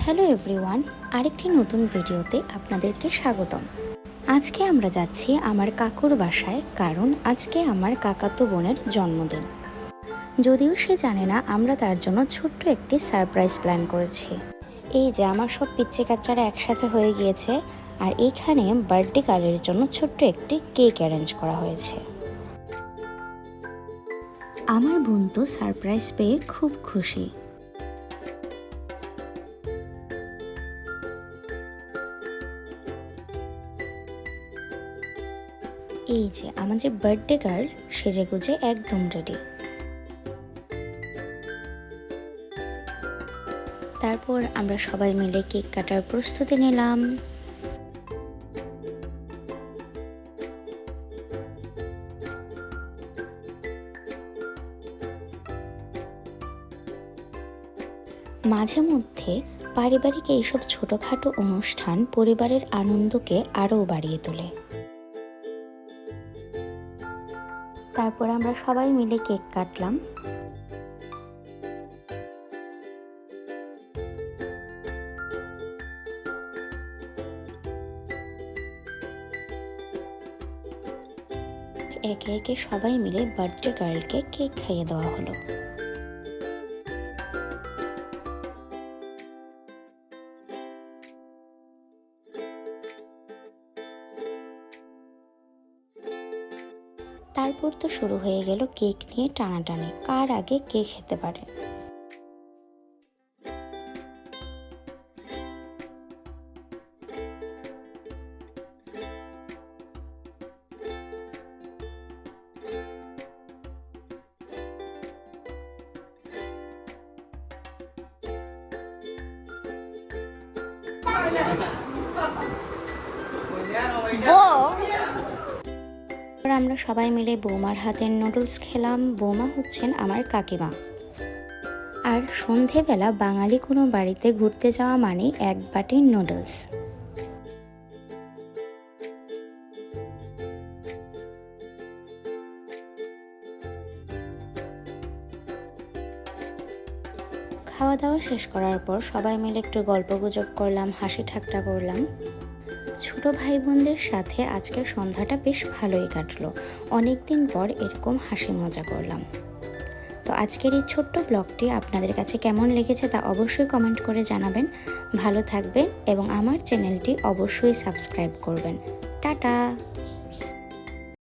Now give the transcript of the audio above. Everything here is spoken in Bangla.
হ্যালো এভরিওয়ান, আরেকটি নতুন ভিডিওতে আপনাদেরকে স্বাগতম। আজকে আমরা যাচ্ছি আমার কাকুর বাসায়, কারণ আজকে আমার কাকাতো বোনের জন্মদিন। যদিও সে জানে না, আমরা তার জন্য ছোট্ট একটি সারপ্রাইজ প্ল্যান করেছি। এই যে আমার সব পিচ্চি কাচ্চারা একসাথে হয়ে গিয়েছে, আর এইখানে বার্থডে গার্লের জন্য ছোট্ট একটি কেক অ্যারেঞ্জ করা হয়েছে। আমার বোন তো সারপ্রাইজ পেয়ে খুব খুশি। এই যে আমাদের বার্থডে গার্ল সেজেগুজে একদম রেডি। তারপর আমরা সবাই মিলে কেক কাটার প্রস্তুতি নিলাম। মাঝে মধ্যে পারিবারিক এইসব ছোটখাটো অনুষ্ঠান পরিবারের আনন্দকে আরও বাড়িয়ে তোলে। তারপর আমরা সবাই মিলে কেক কাটলাম। একে একে সবাই মিলে বার্থডে গার্লকে কেক খাইয়ে দেওয়া হলো। তারপর তো শুরু হয়ে গেল কেক নিয়ে টানাটানি, কার আগে কে খেতে পারে। আমরা সবাই মিলে বৌমার হাতের নুডলস খেলাম। বৌমা হচ্ছেন আমার কাকিমা। আর সন্ধেবেলা বাঙালি কোনো বাড়িতে ঘুরতে যাওয়া মানে এক বাটি নুডলস। খাওয়া দাওয়া শেষ করার পর সবাই মিলে একটু গল্পগুজব করলাম, হাসি ঠাট্টা করলাম। ছোট ভাই বোনদের সাথে আজকের সন্ধ্যাটা বেশ ভালোই কাটলো। অনেক দিন পর এরকম হাসি মজা করলাম। তো আজকের এই ছোট্ট ব্লগটি আপনাদের কাছে কেমন লেগেছে তা অবশ্যই কমেন্ট করে জানাবেন। ভালো থাকবেন এবং আমার চ্যানেলটি অবশ্যই সাবস্ক্রাইব করবেন। টাটা।